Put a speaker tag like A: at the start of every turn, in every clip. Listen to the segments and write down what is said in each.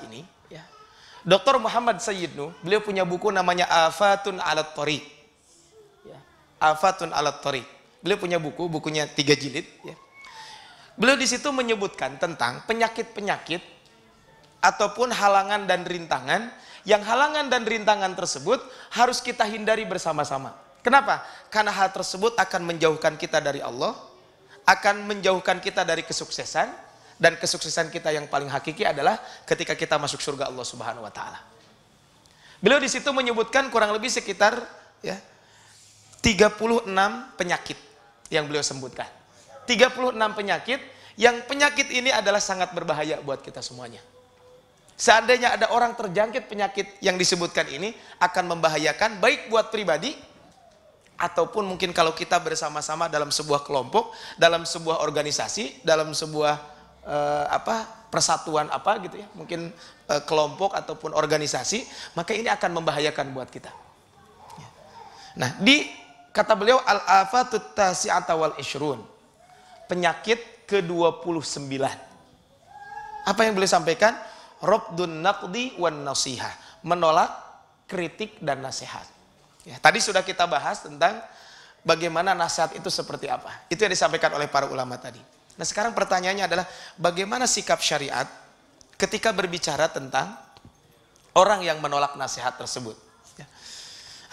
A: ini, ya. Dr. Muhammad Sayyidnu, beliau punya buku namanya Afatun Alat Thoriq. Ya. Afatun Alat Thoriq. Beliau punya bukunya 3 jilid. Ya. Beliau di situ menyebutkan tentang penyakit-penyakit ataupun halangan dan rintangan, yang halangan dan rintangan tersebut harus kita hindari bersama-sama. Kenapa? Karena hal tersebut akan menjauhkan kita dari Allah, akan menjauhkan kita dari kesuksesan, dan kesuksesan kita yang paling hakiki adalah ketika kita masuk surga Allah Subhanahu wa taala. Beliau di situ menyebutkan kurang lebih sekitar 36 penyakit yang beliau sebutkan. 36 penyakit yang penyakit ini adalah sangat berbahaya buat kita semuanya. Seandainya ada orang terjangkit penyakit yang disebutkan ini, akan membahayakan baik buat pribadi ataupun mungkin kalau kita bersama-sama dalam sebuah kelompok, dalam sebuah organisasi, dalam sebuah persatuan gitu ya, mungkin kelompok ataupun organisasi, maka ini akan membahayakan buat kita. Nah, kata beliau al-afatut tasi'ata wal ishrun, penyakit ke-29. Apa yang beliau sampaikan? Rabdun naqdi wan nasihah, menolak kritik dan nasihat. Ya, tadi sudah kita bahas tentang bagaimana nasihat itu seperti apa. Itu yang disampaikan oleh para ulama tadi. Nah, sekarang pertanyaannya adalah bagaimana sikap syariat ketika berbicara tentang orang yang menolak nasihat tersebut. Ya.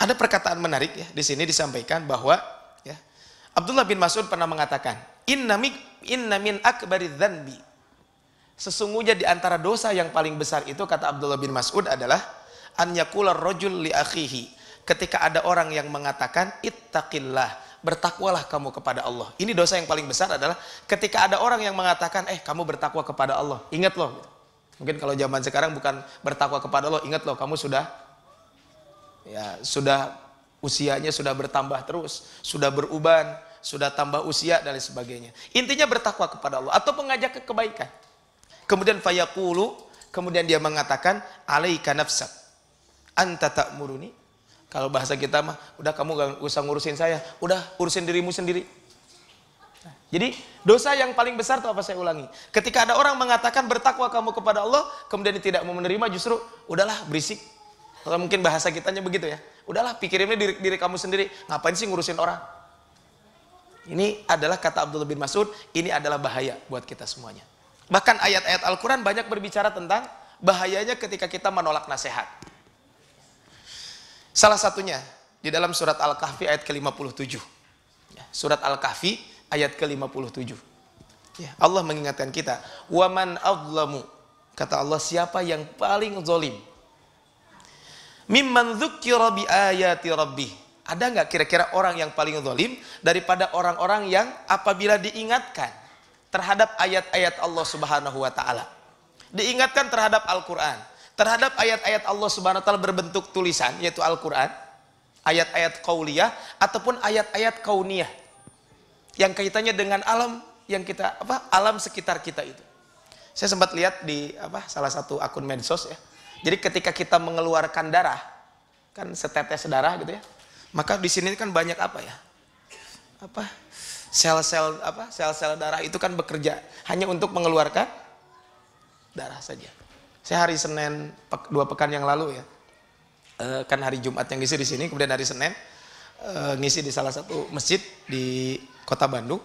A: Ada perkataan menarik ya di sini disampaikan bahwa ya, Abdullah bin Mas'ud pernah mengatakan, inna min akbari dzanbi, sesungguhnya di antara dosa yang paling besar itu, kata Abdullah bin Mas'ud, adalah an yaqula rajul li akhihi, ketika ada orang yang mengatakan ittaqillah, bertakwalah kamu kepada Allah. Ini dosa yang paling besar adalah ketika ada orang yang mengatakan, kamu bertakwa kepada Allah. Ingat loh. Mungkin kalau zaman sekarang bukan bertakwa kepada Allah, ingat loh, kamu sudah usianya sudah bertambah terus, sudah beruban, sudah tambah usia dan lain sebagainya. Intinya bertakwa kepada Allah atau mengajak ke kebaikan. Kemudian fayaqulu, kemudian dia mengatakan, alaika nafsak anta ta'muruni. Kalau bahasa kita mah, udah kamu gak usah ngurusin saya, udah urusin dirimu sendiri. Nah, jadi dosa yang paling besar itu apa, saya ulangi. Ketika ada orang mengatakan bertakwa kamu kepada Allah, kemudian dia tidak mau menerima, justru udahlah berisik. Atau mungkin bahasa kitanya begitu ya. Udahlah pikirinnya diri kamu sendiri, ngapain sih ngurusin orang. Ini adalah kata Abdullah bin Mas'ud, ini adalah bahaya buat kita semuanya. Bahkan ayat-ayat Al-Quran banyak berbicara tentang bahayanya ketika kita menolak nasihat. Salah satunya di dalam surat Al-Kahfi ayat ke-57. Surat Al-Kahfi ayat ke-57. Ya, Allah mengingatkan kita, "Waman adzlamu", kata Allah, siapa yang paling zalim? "Mimman dzukkira bi ayati rabbih". Ada nggak kira-kira orang yang paling zalim daripada orang-orang yang apabila diingatkan terhadap ayat-ayat Allah Subhanahu wa taala, diingatkan terhadap Al-Qur'an, terhadap ayat-ayat Allah Subhanahu wa taala berbentuk tulisan, yaitu Al-Qur'an, ayat-ayat qauliyah ataupun ayat-ayat kauniyah yang kaitannya dengan alam yang kita alam sekitar kita itu. Saya sempat lihat di salah satu akun medsos ya. Jadi ketika kita mengeluarkan darah, kan setetes darah gitu ya. Maka di sini kan banyak sel-sel darah itu kan bekerja hanya untuk mengeluarkan darah saja. Saya hari Senin 2 pekan yang lalu ya, kan hari Jumat yang ngisi di sini, kemudian hari Senin ngisi di salah satu masjid di kota Bandung.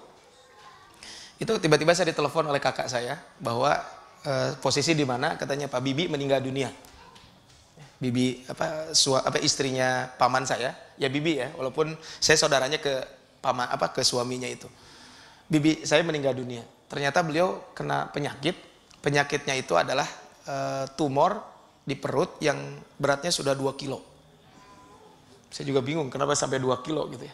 A: Itu tiba-tiba saya ditelepon oleh kakak saya bahwa posisi di mana, katanya Pak Bibi meninggal dunia. Bibi istrinya paman saya, ya Bibi ya, walaupun saya saudaranya ke suaminya itu. Bibi saya meninggal dunia. Ternyata beliau kena penyakitnya itu adalah tumor di perut yang beratnya sudah 2 kilo. Saya juga bingung kenapa sampai 2 kilo gitu ya.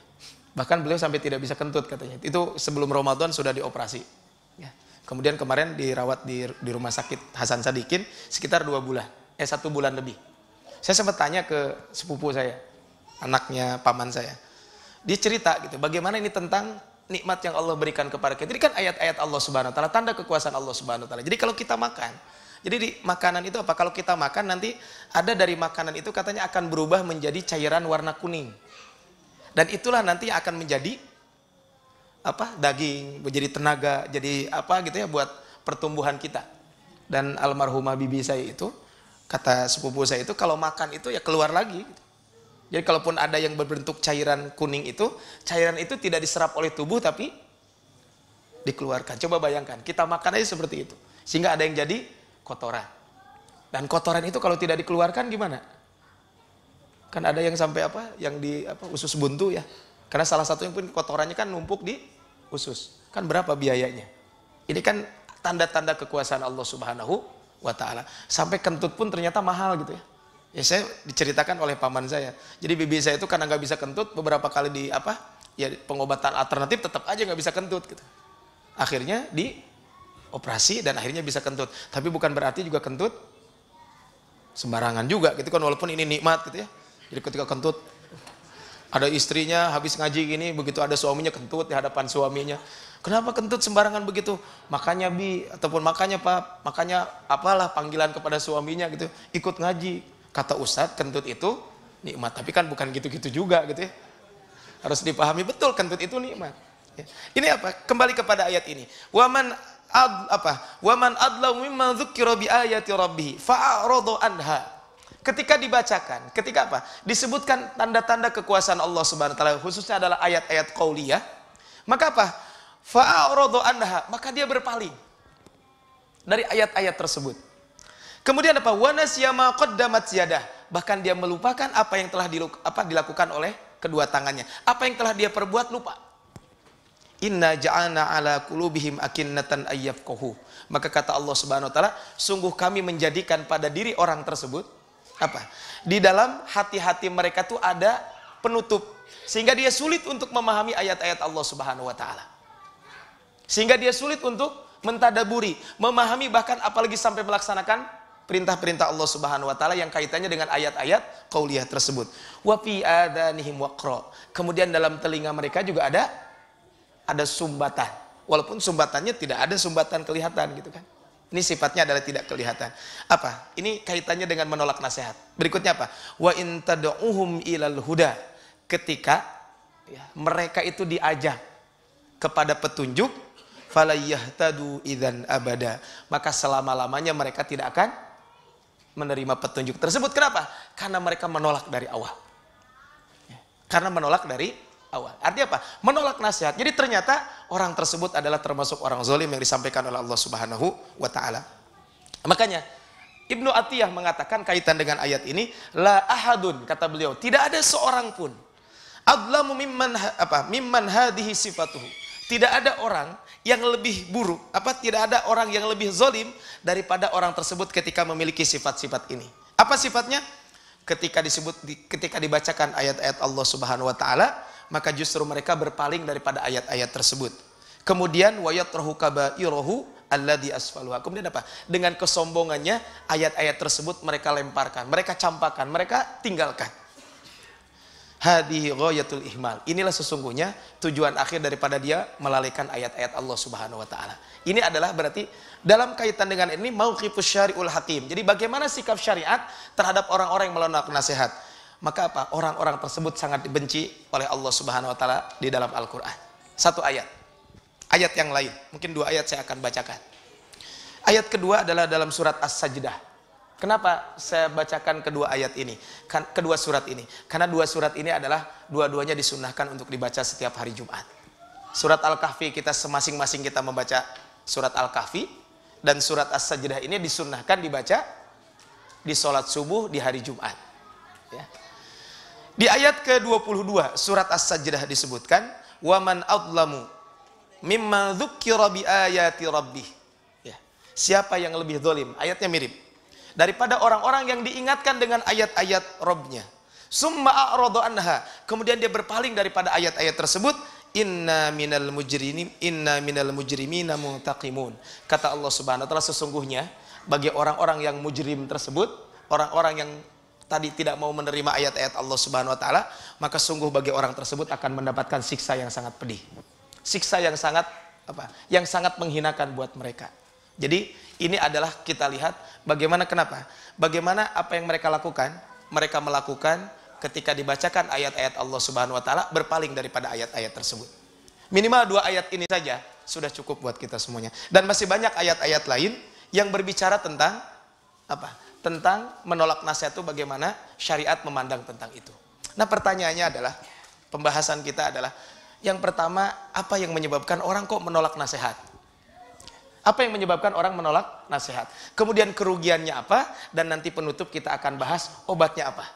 A: Bahkan beliau sampai tidak bisa kentut katanya. Itu sebelum Ramadan sudah dioperasi. Ya. Kemudian kemarin dirawat di rumah sakit Hasan Sadikin sekitar 1 bulan lebih. Saya sempat tanya ke sepupu saya, anaknya paman saya. Dia cerita gitu, bagaimana ini tentang nikmat yang Allah berikan kepada kita. Jadi kan ayat-ayat Allah Subhanahu wa taala, tanda kekuasaan Allah Subhanahu wa taala. Jadi kalau kita makan, jadi di makanan itu apa? Kalau kita makan nanti ada dari makanan itu katanya akan berubah menjadi cairan warna kuning. Dan itulah nanti akan menjadi daging, menjadi tenaga, jadi gitu ya buat pertumbuhan kita. Dan almarhumah bibi saya itu, kata sepupu saya itu, kalau makan itu ya keluar lagi. Jadi kalaupun ada yang berbentuk cairan kuning itu, cairan itu tidak diserap oleh tubuh tapi dikeluarkan. Coba bayangkan, kita makan aja seperti itu. Sehingga ada yang jadi kotoran. Dan kotoran itu kalau tidak dikeluarkan gimana? Kan ada yang sampai yang di usus buntu ya. Karena salah satunya pun kotorannya kan numpuk di usus. Kan berapa biayanya? Ini kan tanda-tanda kekuasaan Allah Subhanahu wa Ta'ala. Sampai kentut pun ternyata mahal gitu ya. Ya saya diceritakan oleh paman saya. Jadi bibi saya itu karena nggak bisa kentut, beberapa kali pengobatan alternatif tetap aja nggak bisa kentut gitu. Akhirnya dioperasi dan akhirnya bisa kentut. Tapi bukan berarti juga kentut sembarangan juga gitu kan, walaupun ini nikmat gitu ya. Jadi ketika kentut, ada istrinya habis ngaji gini, begitu ada suaminya kentut di hadapan suaminya. Kenapa kentut sembarangan begitu? Makanya bi, ataupun makanya pak, makanya apalah panggilan kepada suaminya gitu. Ikut ngaji. Kata Ustadz, kentut itu nikmat. Tapi kan bukan gitu-gitu juga gitu ya. Harus dipahami betul kentut itu nikmat. Ya. Ini apa? Kembali kepada ayat ini. Waman adlamu mimman dzukira bi ayati rabbih fa'arada anha. Ketika dibacakan, ketika disebutkan tanda-tanda kekuasaan Allah Subhanahu wa taala, khususnya adalah ayat-ayat qauliyah, maka fa'arada anha, maka dia berpaling dari ayat-ayat tersebut. Kemudian wa nasiya ma qaddamat yadah, bahkan dia melupakan apa yang telah dilakukan oleh kedua tangannya. Apa yang telah dia perbuat lupa. Inna ja'alna ala qulubihim akinnatan ayyafqahu. Maka kata Allah Subhanahu wa taala, sungguh kami menjadikan pada diri orang tersebut di dalam hati-hati mereka tuh ada penutup, sehingga dia sulit untuk memahami ayat-ayat Allah Subhanahu wa taala. Sehingga dia sulit untuk mentadaburi, memahami, bahkan apalagi sampai melaksanakan perintah-perintah Allah Subhanahu wa taala yang kaitannya dengan ayat-ayat qauliyah tersebut. Wa fi adanihim waqra. Kemudian dalam telinga mereka juga ada sumbatan. Walaupun sumbatannya tidak ada sumbatan kelihatan gitu kan. Ini sifatnya adalah tidak kelihatan. Ini kaitannya dengan menolak nasihat. Berikutnya Wa in tad'uhum ilal huda. Ketika mereka itu diajak kepada petunjuk, falayahtadu idzan abada. Maka selama-lamanya mereka tidak akan menerima petunjuk tersebut. Kenapa? Karena mereka menolak dari awal. Karena menolak dari awal. Artinya menolak nasihat. Jadi ternyata orang tersebut adalah termasuk orang zalim yang disampaikan oleh Allah Subhanahu wa taala. Makanya Ibnu Atiyah mengatakan kaitan dengan ayat ini, la ahadun, kata beliau, tidak ada seorang pun adlamu mimman hadhihi sifatuhu. Tidak ada orang yang lebih buruk, tidak ada orang yang lebih zalim daripada orang tersebut ketika memiliki sifat-sifat ini. Apa sifatnya? Ketika dibacakan ayat-ayat Allah Subhanahu wa taala, maka justru mereka berpaling daripada ayat-ayat tersebut. Kemudian wayatrahu kabairahu alladhi asfaluha. Kemudian dengan kesombongannya ayat-ayat tersebut mereka lemparkan, mereka campakkan, mereka tinggalkan. Hadhihi ghayatul ihmal. Inilah sesungguhnya tujuan akhir daripada dia melalaikan ayat-ayat Allah Subhanahu wa taala. Ini adalah berarti dalam kaitan dengan ini mauqifus syari'ul hakim. Jadi bagaimana sikap syariat terhadap orang-orang yang menolak nasihat? Maka orang-orang tersebut sangat dibenci oleh Allah Subhanahu wa taala di dalam Al-Qur'an. Satu ayat. Ayat yang lain, mungkin dua ayat saya akan bacakan. Ayat kedua adalah dalam surat As-Sajdah. Kenapa saya bacakan kedua ayat ini? Kedua surat ini. Karena dua surat ini adalah dua-duanya disunnahkan untuk dibaca setiap hari Jumat. Surat Al-Kahfi kita masing-masing kita membaca surat Al-Kahfi, dan surat As-Sajdah ini disunnahkan dibaca di sholat subuh di hari Jumat. Ya. Di ayat ke-22 surat As-Sajdah disebutkan, waman adlamu mimman dzukira bi ayati rabbih. Ya. Siapa yang lebih zalim? Ayatnya mirip. Daripada orang-orang yang diingatkan dengan ayat-ayat Rabbnya. Summa a'rada anha. Kemudian dia berpaling daripada ayat-ayat tersebut. Inna minal mujrimina muntaqimun. Kata Allah Subhanahu wa taala, sesungguhnya bagi orang-orang yang mujrim tersebut, orang-orang yang tadi tidak mau menerima ayat-ayat Allah Subhanahu wa taala, maka sungguh bagi orang tersebut akan mendapatkan siksa yang sangat pedih. Siksa yang sangat yang sangat menghinakan buat mereka. Jadi ini adalah kita lihat bagaimana bagaimana apa yang mereka lakukan. Mereka melakukan ketika dibacakan ayat-ayat Allah Subhanahu wa taala, berpaling daripada ayat-ayat tersebut. Minimal dua ayat ini saja sudah cukup buat kita semuanya. Dan masih banyak ayat-ayat lain yang berbicara tentang apa? Tentang menolak nasihat itu bagaimana syariat memandang tentang itu. Nah, pertanyaannya adalah, pembahasan kita adalah yang pertama, apa yang menyebabkan orang kok menolak nasihat? Apa yang menyebabkan orang menolak nasihat? Kemudian kerugiannya apa? Dan nanti penutup kita akan bahas obatnya apa.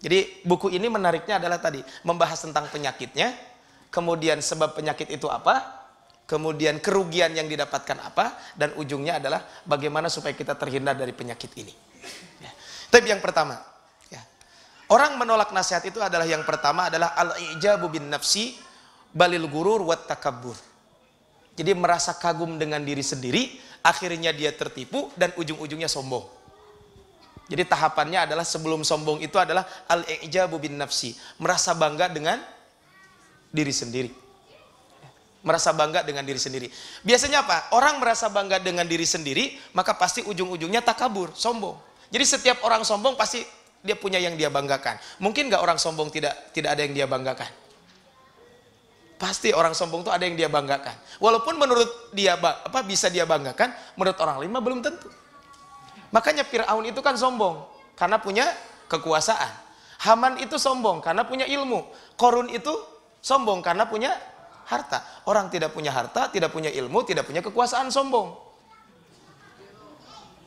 A: Jadi buku ini menariknya adalah tadi membahas tentang penyakitnya, kemudian sebab penyakit itu apa, kemudian kerugian yang didapatkan apa, dan ujungnya adalah bagaimana supaya kita terhindar dari penyakit ini. Ya. Tapi yang pertama, ya, orang menolak nasihat itu adalah yang pertama adalah al-ijabu bin nafsi balil gurur wat takabbur. Jadi merasa kagum dengan diri sendiri, akhirnya dia tertipu dan ujung-ujungnya sombong. Jadi tahapannya adalah sebelum sombong itu adalah al-ijabu bin nafsi, merasa bangga dengan diri sendiri. Merasa bangga dengan diri sendiri. Biasanya apa? Orang merasa bangga dengan diri sendiri, maka pasti ujung-ujungnya takabur, sombong. Jadi setiap orang sombong pasti dia punya yang dia banggakan. Mungkin nggak orang sombong tidak ada yang dia banggakan? Pasti orang sombong itu ada yang dia banggakan. Walaupun menurut dia bisa dia banggakan, menurut orang lain belum tentu. Makanya Fir'aun itu kan sombong karena punya kekuasaan. Haman itu sombong karena punya ilmu. Korun itu sombong karena punya harta. Orang tidak punya harta, tidak punya ilmu, tidak punya kekuasaan, sombong.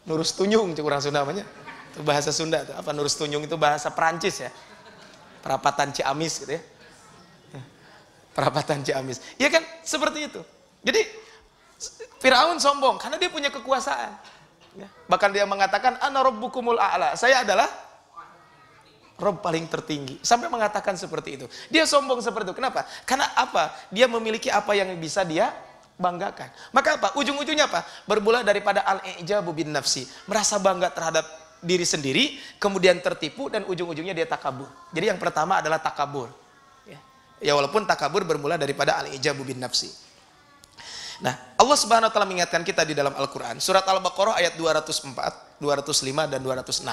A: Nurus tunyung orang Sunda namanya. Itu bahasa Sunda. Apa nurus tunyung itu bahasa Perancis ya. Perapatan Ciamis gitu ya. Perapatan Ciamis. Ya kan seperti itu. Jadi Firaun sombong karena dia punya kekuasaan. Ya. Bahkan dia mengatakan ana rabbukumul a'la. Saya adalah Rob paling tertinggi. Sampai mengatakan seperti itu. Dia sombong seperti itu. Kenapa? Karena apa? Dia memiliki apa yang bisa dia banggakan. Maka apa? Ujung-ujungnya apa? Bermula daripada al-ijabu bin nafsi. Merasa bangga terhadap diri sendiri, kemudian tertipu, dan ujung-ujungnya dia takabur. Jadi yang pertama adalah takabur. Ya walaupun takabur bermula daripada al-ijabu bin nafsi. Nah, Allah Subhanahu wa taala mengingatkan kita di dalam Al-Qur'an, surat Al-Baqarah ayat 204, 205 dan 206.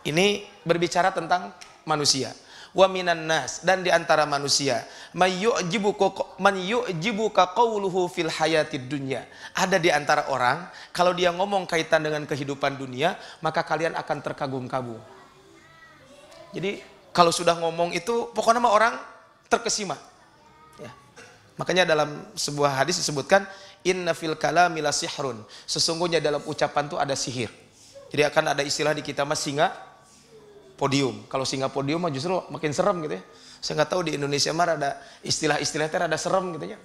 A: Ini berbicara tentang manusia. Wa minan nas, dan di antara manusia, man yu'jibuka qawluhu fil hayatid dunya. Ada di antara orang, kalau dia ngomong kaitan dengan kehidupan dunia, maka kalian akan terkagum-kagum. Jadi kalau sudah ngomong itu pokoknya mah orang terkesima. Ya. Makanya dalam sebuah hadis disebutkan inna fil kalami la sihrun. Sesungguhnya dalam ucapan itu ada sihir. Jadi akan ada istilah di kita mas singa podium. Kalau singa podium mah justru makin serem gitu ya. Saya nggak tahu di Indonesia mah ada istilah-istilah itu ada serem gitu ya.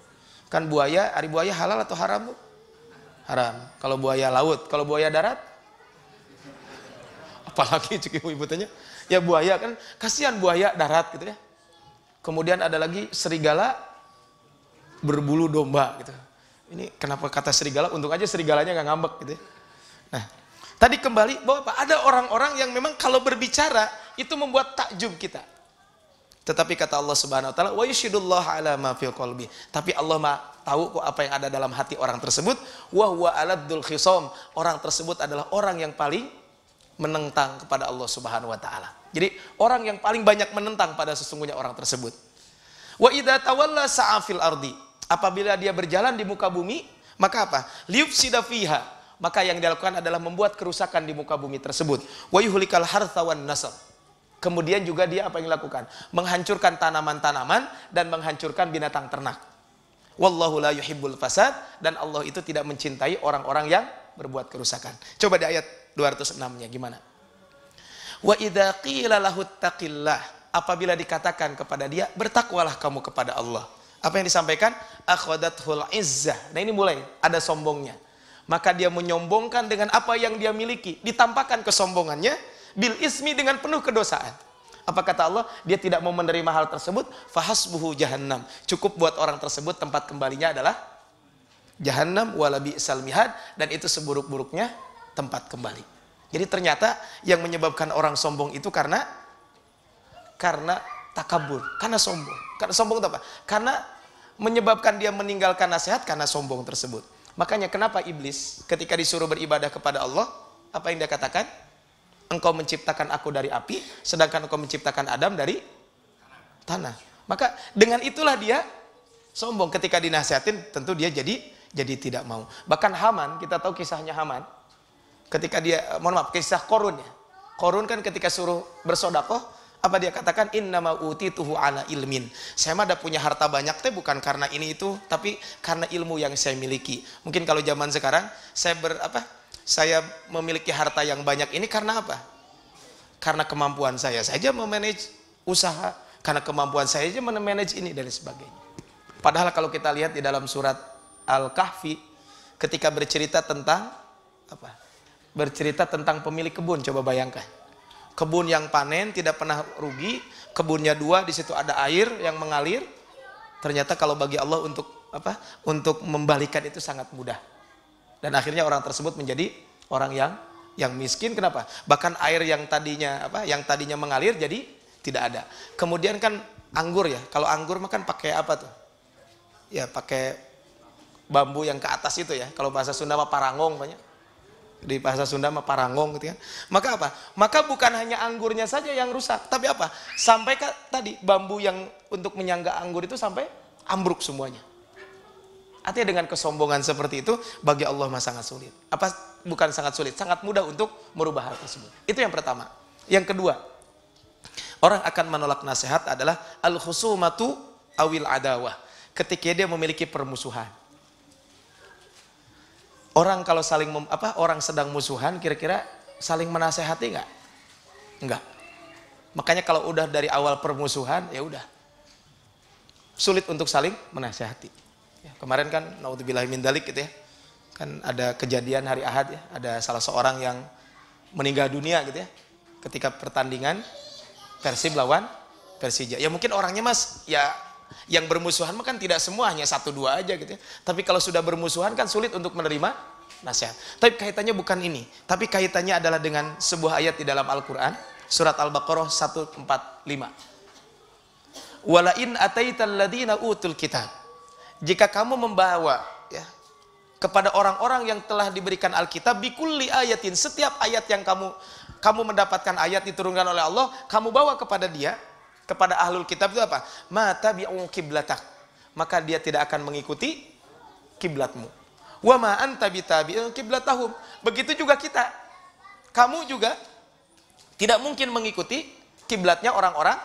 A: Kan buaya, ari buaya halal atau haram? Bu? Haram. Kalau buaya laut, kalau buaya darat? Apalagi cik ibu tanya. Ya buaya kan, kasihan buaya darat gitu ya. Kemudian ada lagi serigala berbulu domba gitu. Ini kenapa kata serigala? Untung aja serigalanya nggak ngambek gitu ya. Nah, tadi kembali bahwa apa? Ada orang-orang yang memang kalau berbicara itu membuat takjub kita. Tetapi kata Allah Subhanahu wa taala, wa yusyidullah ala ma fil qalbi. Tapi Allah Maha tahu kok apa yang ada dalam hati orang tersebut. Wa huwa aladdul khisam. Orang tersebut adalah orang yang paling menentang kepada Allah Subhanahu wa taala. Jadi orang yang paling banyak menentang pada sesungguhnya orang tersebut. Wa idza tawalla sa'a fil ardi. Apabila dia berjalan di muka bumi, maka apa? Liyufsida fiha. Maka yang dilakukan adalah membuat kerusakan di muka bumi tersebut. Wa yuhlikal hartha wan nasl. Kemudian juga dia apa yang dilakukan? Menghancurkan tanaman-tanaman dan menghancurkan binatang ternak. Wallahu la yuhibbul fasad, dan Allah itu tidak mencintai orang-orang yang berbuat kerusakan. Coba di ayat 206-nya gimana? Wa idza qila lahu taqillah, apabila dikatakan kepada dia bertakwalah kamu kepada Allah. Apa yang disampaikan? Akhadathul izzah. Nah ini mulai ada sombongnya. Maka dia menyombongkan dengan apa yang dia miliki, ditampakkan kesombongannya bil ismi dengan penuh kedosaan. Apa kata Allah? Dia tidak mau menerima hal tersebut, fahasbuhu jahannam. Cukup buat orang tersebut tempat kembalinya adalah jahannam wala bi'sal mihad, dan itu seburuk-buruknya tempat kembali. Jadi ternyata yang menyebabkan orang sombong itu karena takabur, karena sombong. Karena sombong itu apa? Karena menyebabkan dia meninggalkan nasihat karena sombong tersebut. Makanya kenapa iblis ketika disuruh beribadah kepada Allah, apa yang dia katakan? Engkau menciptakan aku dari api, sedangkan engkau menciptakan Adam dari tanah. Maka dengan itulah dia sombong. Ketika dinasihatin, tentu dia jadi jadi tidak mau. Bahkan Haman, kita tahu kisahnya Haman. Ketika dia, mohon maaf, kisah Korun ya. Korun kan ketika suruh bersodakoh, apa dia katakan? Innama utituhu ala ilmin. Saya mah ada punya harta banyak teh bukan karena ini itu, tapi karena ilmu yang saya miliki. Mungkin kalau zaman sekarang saya memiliki harta yang banyak ini karena apa? Karena kemampuan saya saja memanage usaha, karena kemampuan saya saja memanage ini dan sebagainya. Padahal kalau kita lihat di dalam surat Al-Kahfi, ketika bercerita tentang apa? Bercerita tentang pemilik kebun, coba bayangkan. Kebun yang panen tidak pernah rugi, kebunnya 2, di situ ada air yang mengalir. Ternyata kalau bagi Allah untuk apa? Untuk membalikan itu sangat mudah. Dan akhirnya orang tersebut menjadi orang yang miskin. Kenapa? Bahkan air yang tadinya mengalir jadi tidak ada. Kemudian kan anggur ya. Kalau anggur makan pakai apa tuh? Ya pakai bambu yang ke atas itu ya. Kalau bahasa Sunda mah parangong banyak. Di bahasa Sunda mah parangong gitu kan. Maka apa? Maka bukan hanya anggurnya saja yang rusak, tapi apa? Sampai tadi bambu yang untuk menyangga anggur itu sampai ambruk semuanya. Artinya dengan kesombongan seperti itu bagi Allah mah sangat sulit. Apa bukan sangat sulit, sangat mudah untuk merubah hal tersebut. Itu yang pertama. Yang kedua, orang akan menolak nasihat adalah al-khusumatu awil adawah. Ketika dia memiliki permusuhan. Orang kalau orang sedang musuhan kira-kira saling menasehati nggak? Enggak. Makanya kalau udah dari awal permusuhan ya udah sulit untuk saling menasehati. Ya, kemarin kan naudzubillahi min dzalik gitu ya. Kan ada kejadian hari Ahad ya, ada salah seorang yang meninggal dunia gitu ya. Ketika pertandingan Persib lawan Persija. Ya mungkin orangnya Mas ya yang bermusuhan kan tidak semua, hanya 1-2 aja gitu ya. Tapi kalau sudah bermusuhan kan sulit untuk menerima nasihat. Tapi kaitannya bukan ini. Tapi kaitannya adalah dengan sebuah ayat di dalam Al-Quran. Surat Al-Baqarah 145. Wala in ataital ladina utul kitab. Jika kamu membawa ya, kepada orang-orang yang telah diberikan Alkitab, bikulli ayatin, setiap ayat yang kamu mendapatkan ayat diturunkan oleh Allah, kamu bawa kepada dia, kepada ahlul kitab itu apa? Mata bi'u kiblatak, maka dia tidak akan mengikuti kiblatmu. Wa ma anta bitabi'u kiblatahum. Begitu juga kita. Kamu juga tidak mungkin mengikuti kiblatnya orang-orang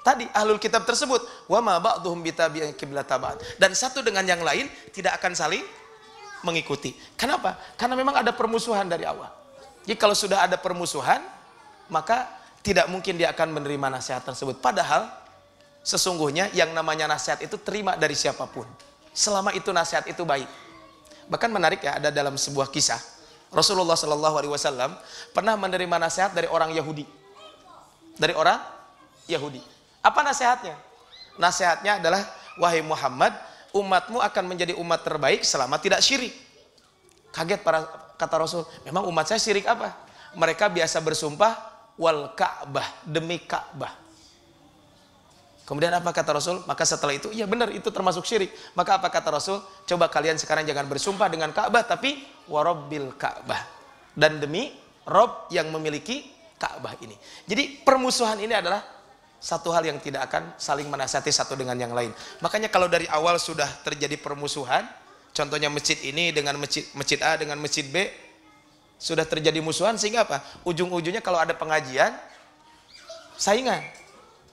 A: tadi ahlul kitab tersebut. Wa ma ba'dhum bitabi'u kiblatabad. Dan satu dengan yang lain tidak akan saling mengikuti. Kenapa? Karena memang ada permusuhan dari awal. Jadi kalau sudah ada permusuhan, maka tidak mungkin dia akan menerima nasihat tersebut. Padahal sesungguhnya yang namanya nasihat itu terima dari siapapun. Selama itu nasihat itu baik. Bahkan menarik ya, ada dalam sebuah kisah. Rasulullah SAW pernah menerima nasihat dari orang Yahudi. Dari orang Yahudi. Apa nasihatnya? Nasihatnya adalah, wahai Muhammad, umatmu akan menjadi umat terbaik selama tidak syirik. Kaget kata Rasul, memang umat saya syirik apa? Mereka biasa bersumpah wal Ka'bah, demi Ka'bah. Kemudian apa kata Rasul? Maka setelah itu, iya benar itu termasuk syirik. Maka apa kata Rasul? Coba kalian sekarang jangan bersumpah dengan Ka'bah, tapi warabbil Ka'bah. Dan demi Rob yang memiliki Ka'bah ini. Jadi permusuhan ini adalah satu hal yang tidak akan saling menasihati satu dengan yang lain. Makanya kalau dari awal sudah terjadi permusuhan, contohnya masjid ini dengan masjid A dengan masjid B, sudah terjadi musuhan sehingga apa? Ujung-ujungnya kalau ada pengajian, saingan.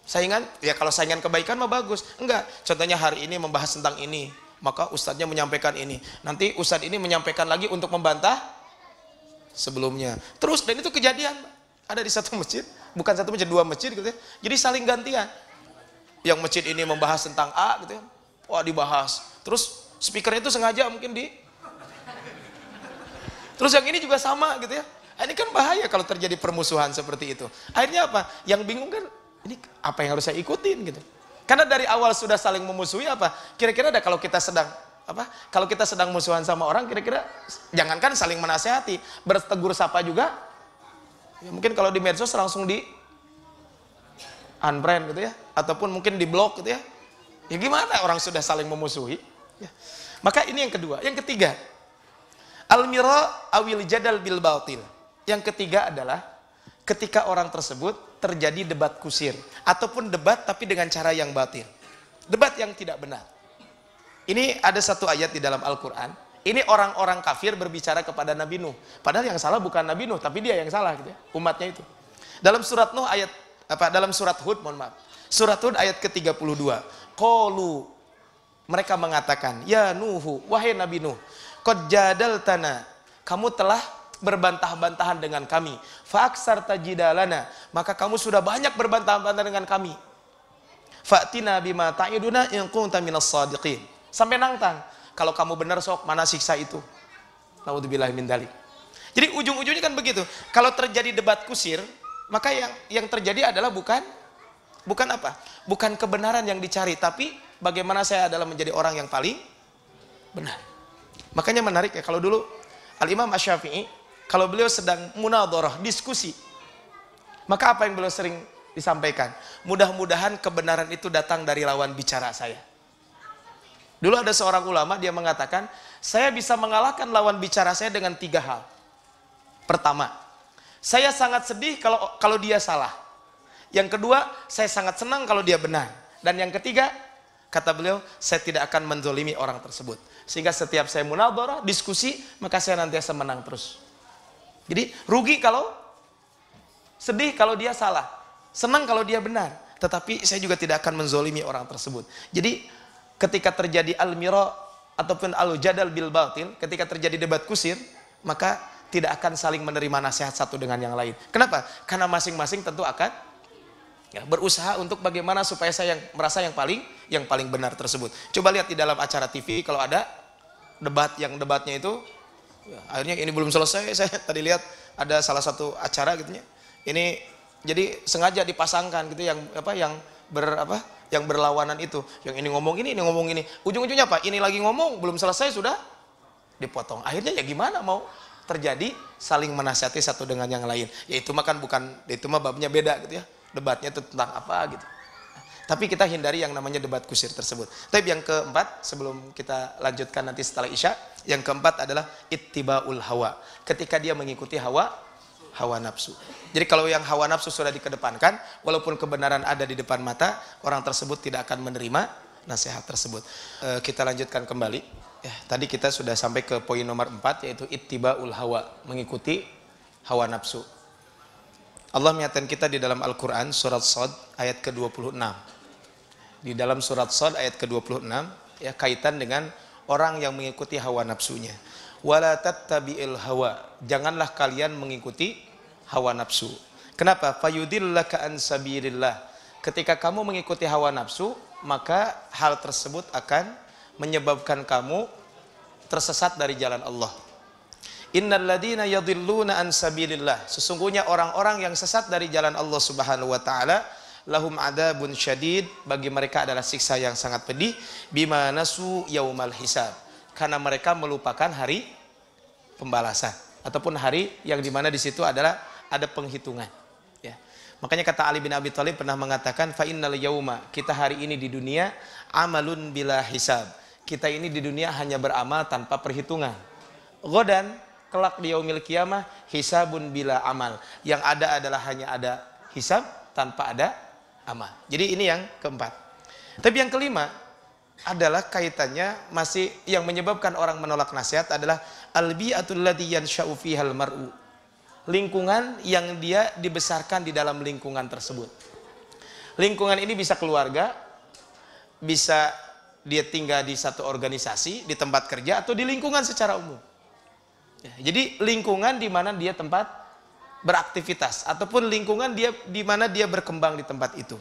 A: Saingan, ya kalau saingan kebaikan mah bagus. Enggak, contohnya hari ini membahas tentang ini, maka ustadznya menyampaikan ini. Nanti ustadz ini menyampaikan lagi untuk membantah sebelumnya. Terus, dan itu kejadian. Ada di satu masjid, bukan satu masjid, 2 masjid gitu ya. Jadi saling gantian. Yang masjid ini membahas tentang A gitu ya. Wah dibahas. Terus speakernya itu sengaja mungkin Terus yang ini juga sama gitu ya. Ini kan bahaya kalau terjadi permusuhan seperti itu. Akhirnya apa? Yang bingung kan, ini apa yang harus saya ikutin gitu. Karena dari awal sudah saling memusuhi apa? Kira-kira ada kalau kita sedang Kalau kita sedang musuhan sama orang, kira-kira jangankan saling menasehati, bertegur sapa juga. Ya, mungkin kalau di medsos langsung di unfriend gitu ya, ataupun mungkin di blok gitu ya. Ya gimana orang sudah saling memusuhi? Ya. Maka ini yang kedua. Yang ketiga, al-mira awil jadal bil batil. Yang ketiga adalah ketika orang tersebut terjadi debat kusir ataupun debat tapi dengan cara yang batil. Debat yang tidak benar. Ini ada satu ayat di dalam Al-Quran. Ini orang-orang kafir berbicara kepada Nabi Nuh. Padahal yang salah bukan Nabi Nuh, tapi dia yang salah gitu ya, umatnya itu. Dalam surat Nuh ayat dalam surat Hud, mohon maaf. Surat Hud ayat ke-32. Qalu, mereka mengatakan, ya Nuhu, wahai Nabi Nuh, qad jadaltana, kamu telah berbantah-bantahan dengan kami. Fa aksarta jidalana, maka kamu sudah banyak berbantah-bantahan dengan kami. Fa'tina bima ta'iduna in kunta minas shadiqin. Sampai nantang, kalau kamu benar sok, mana siksa itu? Naudzubillahi min dzalik. Jadi ujung-ujungnya kan begitu. Kalau terjadi debat kusir, maka yang terjadi adalah bukan apa? Bukan kebenaran yang dicari, tapi bagaimana saya adalah menjadi orang yang paling benar. Makanya menarik ya, kalau dulu Al-Imam Asy-Syafi'i, kalau beliau sedang munadharah, diskusi, maka apa yang beliau sering disampaikan? Mudah-mudahan kebenaran itu datang dari lawan bicara saya. Dulu ada seorang ulama, dia mengatakan, saya bisa mengalahkan lawan bicara saya dengan 3 hal. Pertama, saya sangat sedih kalau dia salah. Yang kedua, saya sangat senang kalau dia benar. Dan yang ketiga, kata beliau, saya tidak akan menzolimi orang tersebut. Sehingga setiap saya munadharah, diskusi, maka saya nantiasa menang terus. Jadi rugi kalau, sedih kalau dia salah, senang kalau dia benar. Tetapi saya juga tidak akan menzolimi orang tersebut. Jadi ketika terjadi al-mira ataupun al-jadal bil batil, ketika terjadi debat kusir, maka tidak akan saling menerima nasihat satu dengan yang lain. Kenapa? Karena masing-masing tentu akan berusaha untuk bagaimana supaya saya merasa yang paling benar tersebut. Coba lihat di dalam acara TV, kalau ada debat, yang debatnya itu akhirnya ini belum selesai. Saya tadi lihat ada salah satu acara gitu ya. Ini jadi sengaja dipasangkan gitu yang berlawanan itu. Yang ini ngomong ini ngomong ini. Ujung-ujungnya apa? Ini lagi ngomong, belum selesai sudah dipotong. Akhirnya ya gimana mau terjadi saling menasihati satu dengan yang lain. Ya itu mah babnya beda gitu ya. Debatnya itu tentang apa gitu. Tapi kita hindari yang namanya debat kusir tersebut. Tapi yang keempat, sebelum kita lanjutkan nanti setelah Isya, yang keempat adalah ittiba'ul hawa. Ketika dia mengikuti hawa nafsu. Jadi kalau yang hawa nafsu sudah dikedepankan, walaupun kebenaran ada di depan mata, orang tersebut tidak akan menerima nasihat tersebut. Kita lanjutkan kembali. Tadi kita sudah sampai ke poin nomor 4, yaitu ittiba'ul hawa, mengikuti hawa nafsu. Allah menyatakan kita di dalam Al-Quran surat Shad ayat ke-26. Di dalam surat Shad ayat ke-26 ya, kaitan dengan orang yang mengikuti hawa nafsunya. Wala tattabi'il hawa, janganlah kalian mengikuti hawa nafsu. Kenapa? Fayudillaka an sabilillah. Ketika kamu mengikuti hawa nafsu, maka hal tersebut akan menyebabkan kamu tersesat dari jalan Allah. Innal ladzina yadhilluna an sabilillah, sesungguhnya orang-orang yang sesat dari jalan Allah Subhanahu wa taala, lahum adzabun syadid, bagi mereka adalah siksa yang sangat pedih, bima nasu yaumal hisab, karena mereka melupakan hari pembalasan ataupun hari yang dimana di situ adalah ada penghitungan ya. Makanya kata Ali bin Abi Thalib pernah mengatakan, fa innal yauma, kita hari ini di dunia, amalun bila hisab, kita ini di dunia hanya beramal tanpa perhitungan. Ghadan, kelak di yaumil qiyamah, hisabun bila amal, yang ada adalah hanya ada hisab tanpa ada amal. Jadi ini yang keempat. Tapi yang kelima adalah kaitannya masih yang menyebabkan orang menolak nasihat adalah albi'atul ladzi yansha'u fihal mar'u, lingkungan yang dia dibesarkan di dalam lingkungan tersebut. Lingkungan ini bisa keluarga, bisa dia tinggal di satu organisasi, di tempat kerja, atau di lingkungan secara umum. Ya, jadi lingkungan di mana dia tempat beraktivitas ataupun lingkungan dia di mana dia berkembang di tempat itu.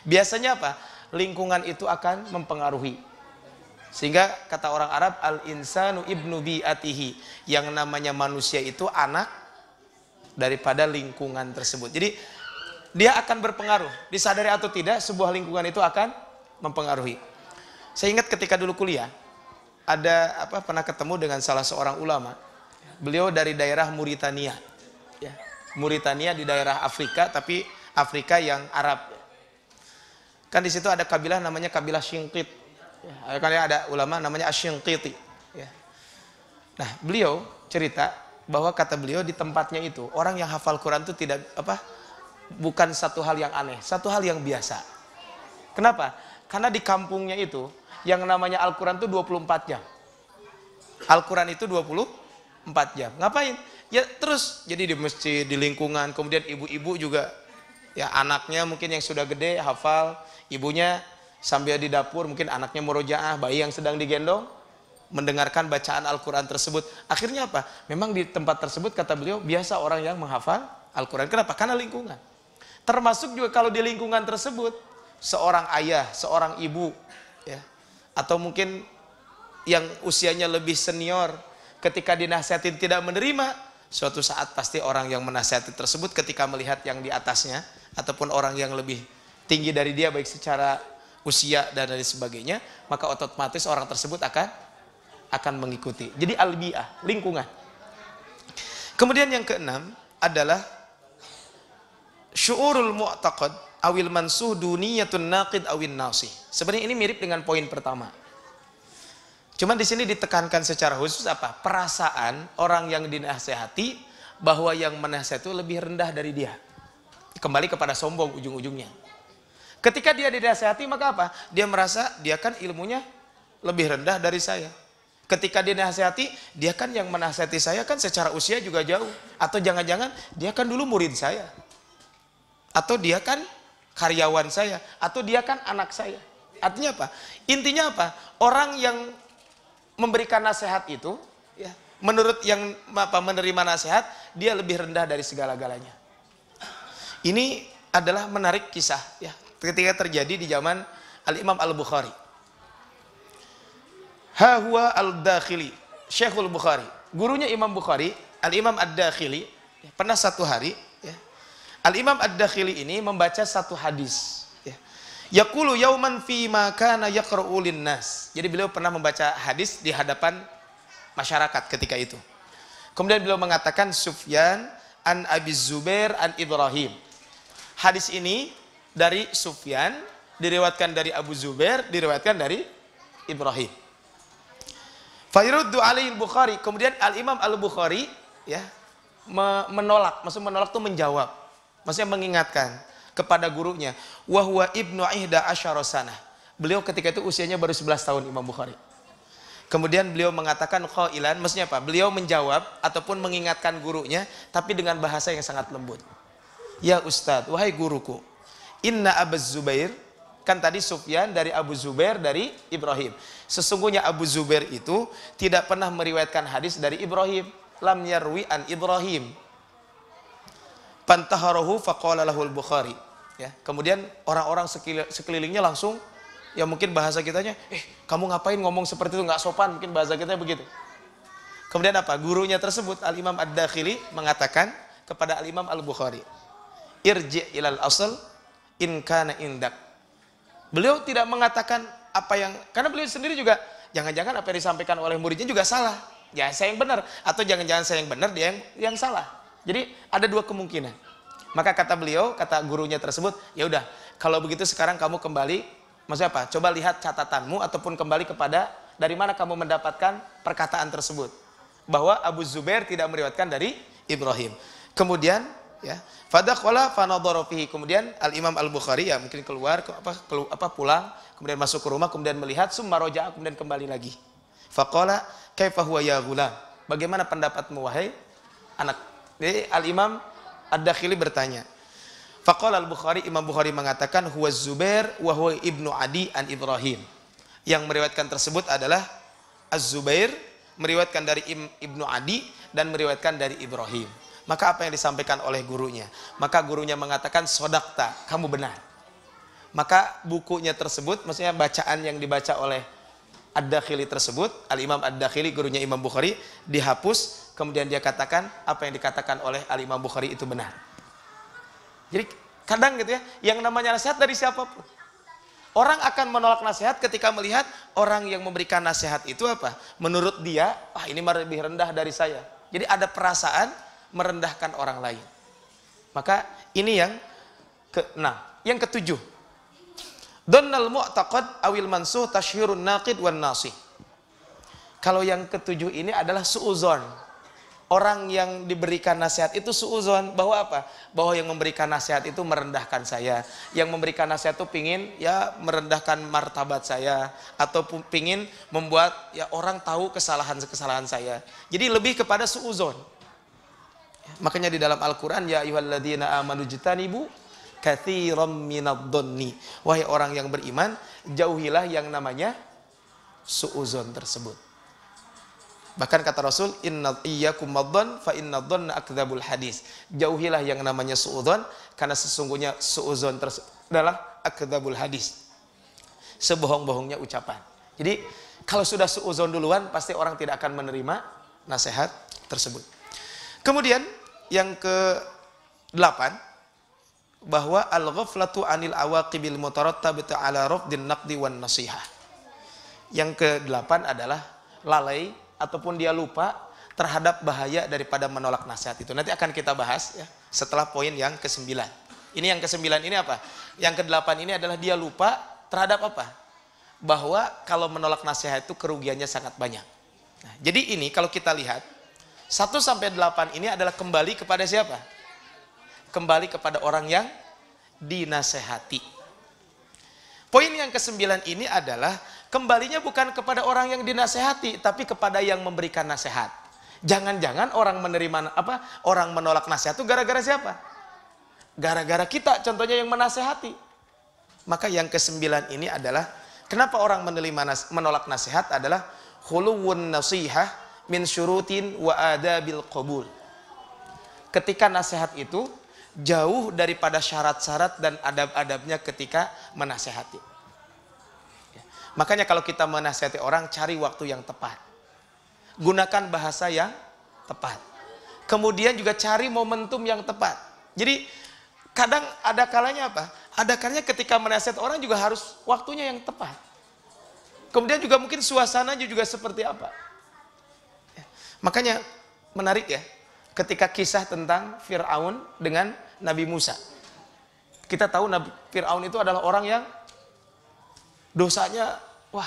A: Biasanya apa? Lingkungan itu akan mempengaruhi. Sehingga kata orang Arab, al-insanu ibnu bi'atihi, yang namanya manusia itu anak daripada lingkungan tersebut. Jadi dia akan berpengaruh, disadari atau tidak, sebuah lingkungan itu akan mempengaruhi. Saya ingat ketika dulu kuliah, pernah ketemu dengan salah seorang ulama. Beliau dari daerah Mauritania, ya. Mauritania di daerah Afrika, tapi Afrika yang Arab. Kan di situ ada kabilah namanya kabilah Shinqit. Ya, kan ada ulama namanya Asy-Shinqiti. Ya. Nah, beliau cerita bahwa kata beliau di tempatnya itu orang yang hafal Quran itu bukan satu hal yang aneh, satu hal yang biasa. Kenapa? Karena di kampungnya itu yang namanya Al-Quran itu 24 jam. Al-Quran itu 24 jam. Ngapain? Ya terus jadi di masjid, di lingkungan, kemudian ibu-ibu juga, ya anaknya mungkin yang sudah gede hafal, ibunya sambil di dapur mungkin anaknya murojaah, bayi yang sedang digendong mendengarkan bacaan Al-Quran tersebut. Akhirnya apa? Memang di tempat tersebut kata beliau biasa orang yang menghafal Al-Quran. Kenapa? Karena lingkungan. Termasuk juga kalau di lingkungan tersebut seorang ayah, seorang ibu, ya, atau mungkin yang usianya lebih senior, ketika dinasihatin tidak menerima, suatu saat pasti orang yang menasihati tersebut ketika melihat yang di atasnya ataupun orang yang lebih tinggi dari dia baik secara usia dan lain sebagainya, maka otomatis orang tersebut akan mengikuti. Jadi al-bi'ah, lingkungan. Kemudian yang keenam adalah syu'urul mu'taqad awil mansuh duniyatun naqid awin nasih. Sebenarnya ini mirip dengan poin pertama. Cuman di sini ditekankan secara khusus apa? Perasaan orang yang dinasehati bahwa yang menasehati itu lebih rendah dari dia. Kembali kepada sombong ujung-ujungnya. Ketika dia dinasehati maka apa? Dia merasa dia kan ilmunya lebih rendah dari saya. Ketika dia dinasehati, dia kan yang menasehati saya kan secara usia juga jauh. Atau jangan-jangan dia kan dulu murid saya. Atau dia kan karyawan saya. Atau dia kan anak saya. Artinya apa? Intinya apa? Orang yang memberikan nasihat itu, ya, menurut yang menerima nasihat, dia lebih rendah dari segala-galanya. Ini adalah menarik kisah, ya, ketika terjadi di zaman Al-Imam Al-Bukhari. Ha huwa Al-Dakhili, Syekhul Bukhari, gurunya Imam Bukhari, Al-Imam Ad-Dakhili, pernah satu hari, ya, Al-Imam Ad-Dakhili ini membaca satu hadis. Yaqulu yauman fi ma kana yaqra'u linnas. Jadi beliau pernah membaca hadis di hadapan masyarakat ketika itu. Kemudian beliau mengatakan Sufyan an Abi Zubair an Ibrahim. Hadis ini dari Sufyan, diriwayatkan dari Abu Zubair, diriwayatkan dari Ibrahim. Fayruddu alaihi al-Bukhari. Kemudian Al-Imam Al-Bukhari, ya, menolak. Maksud menolak itu menjawab. Maksudnya mengingatkan kepada gurunya, wa huwa ibnu ihda asyara sanah. Beliau ketika itu usianya baru 11 tahun Imam Bukhari. Kemudian beliau mengatakan qailan, maksudnya apa? Beliau menjawab ataupun mengingatkan gurunya tapi dengan bahasa yang sangat lembut. Ya Ustadz, wahai guruku, inna Abu Zubair, kan tadi Sufyan dari Abu Zubair dari Ibrahim. Sesungguhnya Abu Zubair itu tidak pernah meriwayatkan hadis dari Ibrahim. Lam yarwi an Ibrahim. Pantaharahu faqala lahul Bukhari. Ya, kemudian orang-orang sekelilingnya langsung, ya mungkin bahasa kitanya, kamu ngapain ngomong seperti itu, nggak sopan, mungkin bahasa kita begitu. Kemudian apa? Gurunya tersebut Al-Imam Ad-Dakhili mengatakan kepada Al-Imam Al-Bukhari, irji ilal asl in kana indak. Beliau tidak mengatakan apa yang, karena beliau sendiri juga jangan-jangan apa yang disampaikan oleh muridnya juga salah. Ya saya yang benar, atau jangan-jangan saya yang benar, dia yang salah. Jadi ada dua kemungkinan. Maka kata beliau, kata gurunya tersebut, ya udah, kalau begitu sekarang kamu kembali, maksudnya apa? Coba lihat catatanmu ataupun kembali kepada dari mana kamu mendapatkan perkataan tersebut, bahwa Abu Zubair tidak meriwayatkan dari Ibrahim. Kemudian, ya, fadakhala fanadhara fihi. Kemudian Al-Imam Al-Bukhari ya mungkin keluar pulang, kemudian masuk ke rumah, kemudian melihat summa raja'a, kemudian kembali lagi. Faqala kaifa huwa ya ghulam? Bagaimana pendapatmu wahai anak? Jadi Al-Imam Ad-Dakhili bertanya. Faqala Al-Bukhari, Imam Bukhari mengatakan huwa Zubair wa huwa ibnu Adi an Ibrahim. Yang meriwayatkan tersebut adalah Az-Zubair, meriwayatkan dari Ibnu Adi dan meriwayatkan dari Ibrahim. Maka apa yang disampaikan oleh gurunya? Maka gurunya mengatakan sodakta, kamu benar. Maka bukunya tersebut, maksudnya bacaan yang dibaca oleh Ad-Dakhili tersebut, Al-Imam Ad-Dakhili gurunya Imam Bukhari, dihapus, kemudian dia katakan apa yang dikatakan oleh Al-Imam Bukhari itu benar. Jadi kadang gitu ya, yang namanya nasihat dari siapapun. Orang akan menolak nasihat ketika melihat orang yang memberikan nasihat itu apa? Menurut dia, ini lebih rendah dari saya. Jadi ada perasaan merendahkan orang lain. Maka ini yang ke-6. Yang ke-7. Donnal mu'taqad awil mansuh tasyhirun naqid wan nasih. Kalau yang ke-7 ini adalah suuzon. orang yang diberikan nasihat itu suudzon, bahwa apa? Bahwa yang memberikan nasihat itu merendahkan saya, yang memberikan nasihat itu pingin ya merendahkan martabat saya, atau pingin membuat ya orang tahu kesalahan saya. Jadi lebih kepada suudzon. Makanya di dalam Al-Quran, ya ayyuhalladzina amanu jtanibu katsiran minadh-dhanni, wahai orang yang beriman, jauhilah yang namanya suudzon tersebut. Bahkan kata Rasul, inna iyyakum madzan fa inna dhanna akdzabul hadis. Jauhilah yang namanya suudzon, karena sesungguhnya suudzon adalah akdzabul hadis, sebohong-bohongnya ucapan. Jadi kalau sudah suudzon duluan, pasti orang tidak akan menerima nasihat tersebut. Kemudian yang ke-8, bahwa al-ghaflatu anil awaqibil mutarattabati ala rafdin naqdi wan nasihah. Yang ke-8 adalah lalai ataupun dia lupa terhadap bahaya daripada menolak nasihat itu. Nanti akan kita bahas ya setelah poin yang ke-9. Ini yang ke-9 ini apa? Yang ke-8 ini adalah dia lupa terhadap apa? Bahwa kalau menolak nasihat itu kerugiannya sangat banyak. Nah, jadi ini kalau kita lihat 1 sampai 8 ini adalah kembali kepada siapa? Kembali kepada orang yang dinasehati. Poin yang ke-9 ini adalah kembalinya bukan kepada orang yang dinasehati, tapi kepada yang memberikan nasihat. Jangan-jangan orang menerima orang menolak nasihat itu gara-gara siapa? Gara-gara kita, contohnya yang menasehati. Maka yang ke-9 ini adalah kenapa orang menolak nasihat adalah khuluwun nasihah min syurutin wa adabil qabul. Ketika nasihat itu jauh daripada syarat-syarat dan adab-adabnya ketika menasehati. Makanya kalau kita menasihati orang, cari waktu yang tepat. Gunakan bahasa yang tepat. Kemudian juga cari momentum yang tepat. Jadi kadang ada kalanya apa? Ada kalanya ketika menasihati orang juga harus waktunya yang tepat. Kemudian juga mungkin suasananya juga seperti apa. Makanya menarik ya, ketika kisah tentang Fir'aun dengan Nabi Musa. Kita tahu Nabi Fir'aun itu adalah orang yang dosanya, wah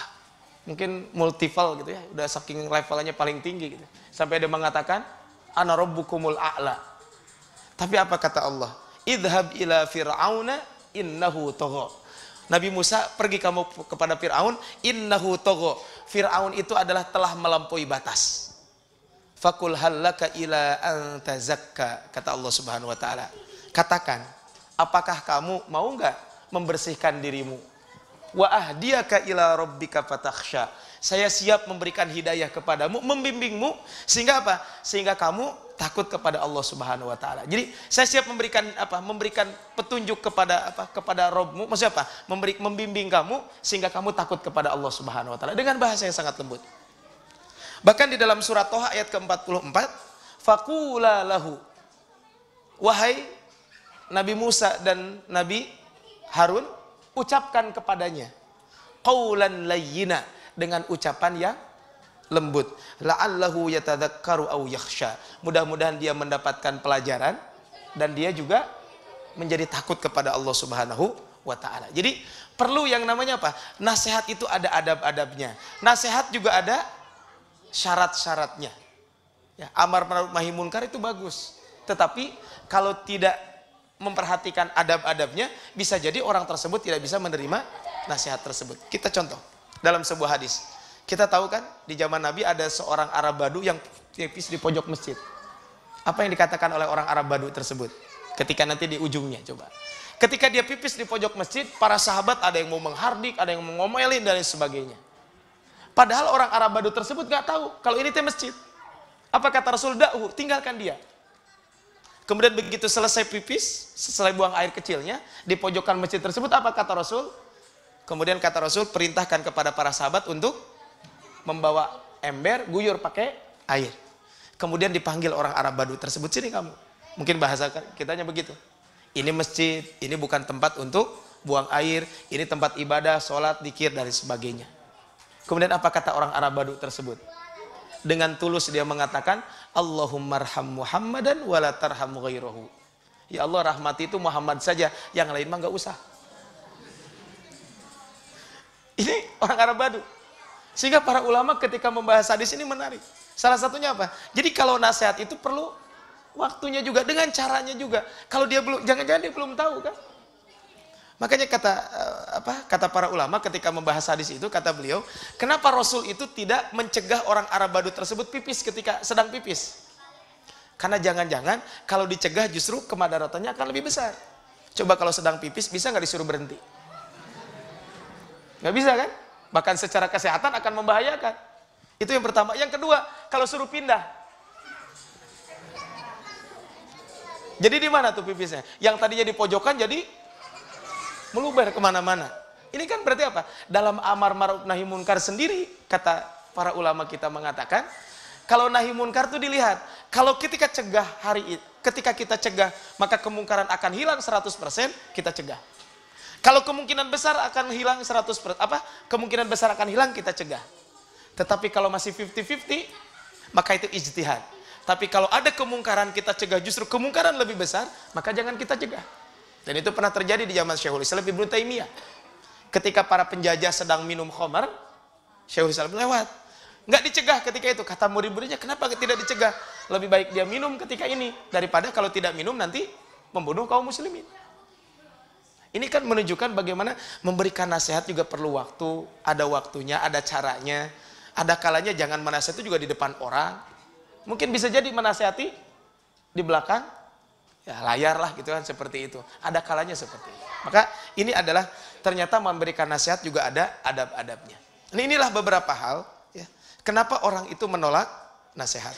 A: mungkin multiple gitu ya, udah saking levelnya paling tinggi gitu. Sampai dia mengatakan, ana rabbukumul a'la. Tapi apa kata Allah? Idhab ila fir'auna innahu tagha. Nabi Musa, pergi kamu kepada Fir'aun, innahu tagha. Fir'aun itu adalah telah melampaui batas. Fakul hallaka ila an tazakka, kata Allah Subhanahu wa taala. Katakan, apakah kamu mau enggak membersihkan dirimu? Wa ahdiyaka ila rabbika fatakhsha. Saya siap memberikan hidayah kepadamu, membimbingmu sehingga apa? Sehingga kamu takut kepada Allah Subhanahu wa taala. Jadi saya siap memberikan apa? Memberikan petunjuk kepada apa? Kepada Rabbmu. Maksudnya apa? Membimbing kamu sehingga kamu takut kepada Allah Subhanahu wa taala dengan bahasa yang sangat lembut. Bahkan di dalam surat Toha ayat ke-44, faqula lahu. Wahai Nabi Musa dan Nabi Harun, ucapkan kepadanya qaulan layyina, dengan ucapan yang lembut, la'allahu yatadzakkaru aw yakhsha. Mudah-mudahan dia mendapatkan pelajaran dan dia juga menjadi takut kepada Allah Subhanahu wa taala. Jadi perlu yang namanya apa? Nasihat itu ada adab-adabnya. Nasihat juga ada syarat-syaratnya. Ya, amar ma'ruf nahi munkar itu bagus. Tetapi kalau tidak memperhatikan adab-adabnya, bisa jadi orang tersebut tidak bisa menerima nasihat tersebut. Kita contoh dalam sebuah hadis. Kita tahu kan di zaman Nabi ada seorang Arab Badu yang pipis di pojok masjid. Apa yang dikatakan oleh orang Arab Badu tersebut? Ketika nanti di ujungnya coba. Ketika dia pipis di pojok masjid, para sahabat ada yang mau menghardik, ada yang mau ngomelin dan lain sebagainya. Padahal orang Arab Badu tersebut nggak tahu kalau ini teh masjid. Apa kata Rasul? Da'hu, tinggalkan dia. Kemudian begitu selesai pipis, selesai buang air kecilnya, di pojokan masjid tersebut apa kata Rasul? Kemudian kata Rasul, perintahkan kepada para sahabat untuk membawa ember, guyur pakai air. Kemudian dipanggil orang Arab Badu tersebut, sini kamu. Mungkin bahasa kitanya begitu. Ini masjid, ini bukan tempat untuk buang air, ini tempat ibadah, sholat, dzikir, dan sebagainya. Kemudian apa kata orang Arab Badu tersebut? Dengan tulus dia mengatakan, Allahumma arham Muhammadan wala tarham ghairahu. Ya Allah, rahmati itu Muhammad saja, yang lain mah enggak usah. Ini orang Arab Badu. Sehingga para ulama ketika membahas hadis ini menarik. Salah satunya apa? Jadi kalau nasihat itu perlu waktunya juga, dengan caranya juga. Kalau dia belum, jangan-jangan dia belum tahu kan? Makanya kata para ulama ketika membahas hadis itu, kata beliau, kenapa Rasul itu tidak mencegah orang Arab Badut tersebut pipis ketika sedang pipis? Karena jangan-jangan kalau dicegah justru kemadaratannya akan lebih besar. Coba kalau sedang pipis, bisa nggak disuruh berhenti? Nggak bisa kan? Bahkan secara kesehatan akan membahayakan. Itu yang pertama. Yang kedua, kalau suruh pindah. Jadi di mana tuh pipisnya? Yang tadinya di pojokan jadi meluber kemana-mana. Ini kan berarti apa? Dalam amar ma'ruf nahi munkar sendiri, kata para ulama kita mengatakan, kalau nahi munkar itu dilihat, kalau ketika kita cegah, maka kemungkaran akan hilang 100%, kita cegah. Kalau kemungkinan besar akan hilang 100%, kemungkinan besar akan hilang, kita cegah. Tetapi kalau masih 50-50, maka itu ijtihad. Tapi kalau ada kemungkaran kita cegah, justru kemungkaran lebih besar, maka jangan kita cegah. Dan itu pernah terjadi di zaman Syekhul Islam Ibnu Taimiyah. Ketika para penjajah sedang minum khamar, Syekhul Islam lewat. Nggak dicegah ketika itu. Kata murid-muridnya, kenapa tidak dicegah? Lebih baik dia minum ketika ini, daripada kalau tidak minum nanti membunuh kaum muslimin. Ini kan menunjukkan bagaimana memberikan nasihat juga perlu waktu, ada waktunya, ada caranya. Ada kalanya jangan menasihati juga di depan orang. Mungkin bisa jadi menasihati di belakang, ya layar lah gitu kan, seperti itu. Ada kalanya seperti itu. Maka ini adalah ternyata memberikan nasihat juga ada adab-adabnya. Inilah beberapa hal, ya, kenapa orang itu menolak nasihat.